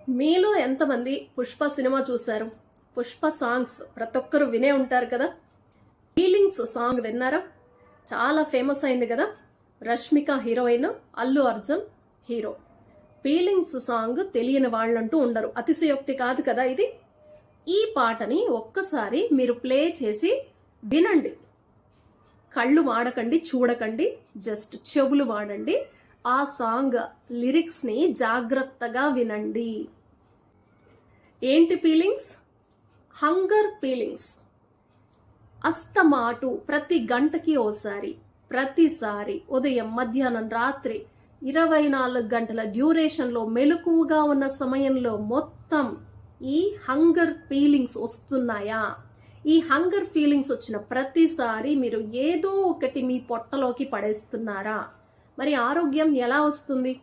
మీలో ఎంతమంది పుష్ప సినిమా చూశారు? పుష్ప సాంగ్స్ ప్రతి ఒక్కరు వినే ఉంటారు కదా. ఫీలింగ్స్ సాంగ్ విన్నారా? చాలా ఫేమస్ అయింది కదా. Rashmika heroine, Allu Arjun hero. Feelings song తెలియని వాళ్ళంటూ ఉండరు. అతిశయోక్తి కాదు కదా ఇది. ఈ పాటని ఒక్కసారి మీరు ప్లే చేసి వినండి. కళ్ళు వాడకండి, చూడకండి, జస్ట్ చెవులు వాడండి. ఆ సాంగ్ లిరిక్స్ ని జాగ్రత్తగా వినండి. ఏంటి ఫీలింగ్స్? Hunger feelings. అస్తమాటు ప్రతి గంటకి ఓసారి, ప్రతిసారి ఉదయం, మధ్యాహ్నం, రాత్రి 24 గంటల డ్యూరేషన్లో మెలకువగా ఉన్న సమయంలో మొత్తం ఈ హంగర్ ఫీలింగ్స్ వస్తున్నాయా? ఈ హంగర్ ఫీలింగ్స్ వచ్చిన ప్రతిసారి మీరు ఏదో ఒకటి మీ పొట్టలోకి పడేస్తున్నారా? మరి ఆరోగ్యం ఎలా వస్తుంది?